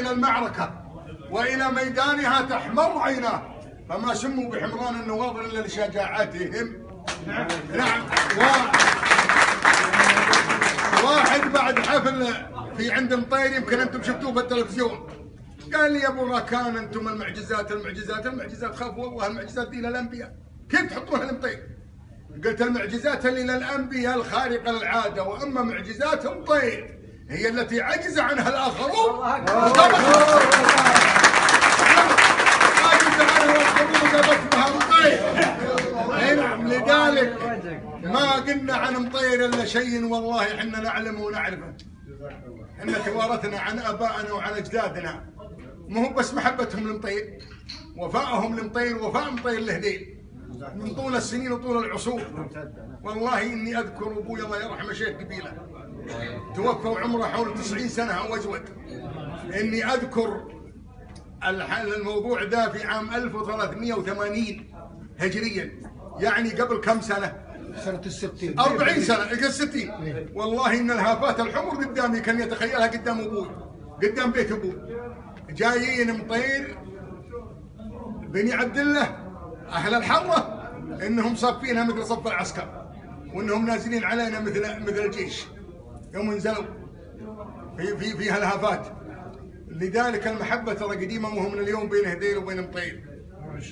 إلى المعركة وإلى ميدانها تحمر عيناه، فما سموا بحمران النواظر إلا لشجاعتهم. نعم. واحد بعد حفل في عند مطير، يمكن أنتم شفتوه في التلفزيون، قال لي يا ابو راكان انتم المعجزات خافوا والله، المعجزات دي للانبياء، كيف تحطونها لمطير؟ قلت المعجزات اللي للانبياء الخارقه للعاده، واما معجزات مطير هي التي عجز عنها الاخرون. عجز عنها الاخرون وجابتها مطير. نعم، لذلك ما قلنا عن مطير الا شيء والله احنا نعلمه ونعرفه، ان توارثنا عن ابائنا وعن اجدادنا، مو بس محبتهم لمطير، وفائهم لمطير، وفاء مطير لهذيل من طول السنين وطول العصور. والله اني اذكر ابوي الله يرحمه شيخ قبيله توفى وعمره حول 90 سنه او ازود، اني اذكر الموضوع ذا في عام 1380 هجريا، يعني قبل كم سنه؟ سنة ال60، 40 سنه، 60. والله ان الهافات الحمر قدامي كان يتخيلها قدام ابوي، قدام بيت ابوي، جايين مطير بني عبد الله اهل الحره، انهم صافينها مثل صف العسكر، وانهم نازلين علينا مثل الجيش يوم نزلوا في هالهافات. لذلك المحبه ترى قديمه، مو من اليوم بين هذيل وبين مطير.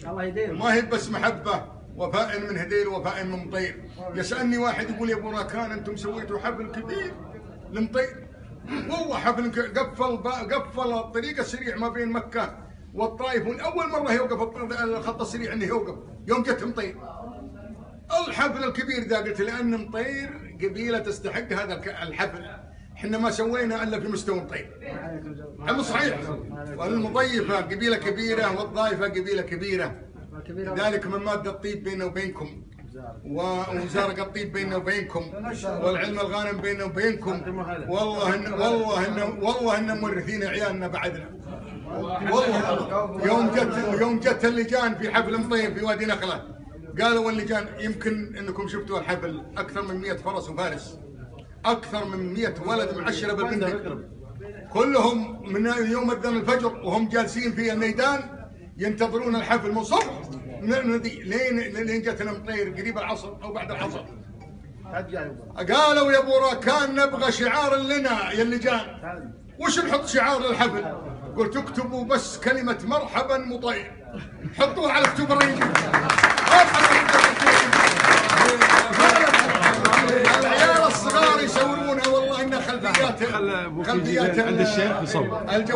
الله يدير، ما هي بس محبه، وفاء من هذيل وفاء من مطير. يسالني واحد يقول يا ابو راكان انتم سويتوا حفل كبير لمطير، والله حفل قفل الطريق السريع ما بين مكة والطائف، والأول مرة يوقف الخط السريع انه يوقف يوم جت مطير. الحفل الكبير ذا قلت لأن مطير قبيلة تستحق هذا الحفل، احنا ما سوينا الا في مستوى مطير. هذا صحيح. والمضيفة قبيلة كبيرة والضايفة قبيلة كبيرة، ذلك من مادة الطيب بيننا وبينكم، وزارق الطيب بيننا وبينكم، والعلم الغانم بيننا وبينكم. والله ان مورثين عيالنا بعدنا. والله يوم جت اللجان في حفل مطير في وادي نخله، قالوا اللجان، يمكن انكم شفتوا الحفل، اكثر من 100 فرس وفارس، اكثر من 100 ولد معشره بالبندق، كلهم من يوم اذن الفجر وهم جالسين في الميدان ينتظرون الحفل من صبح لين جتنا مطير قريب العصر او بعد العصر. قالوا يا ابو راكان نبغى شعار لنا يا اللجان، وش نحط شعار للحفل؟ قلت اكتبوا بس كلمة مرحبا مطير، حطوها على الكتوبرين. العيال الصغار يصورونها، والله انها خلفيات عند الشيخ يصور.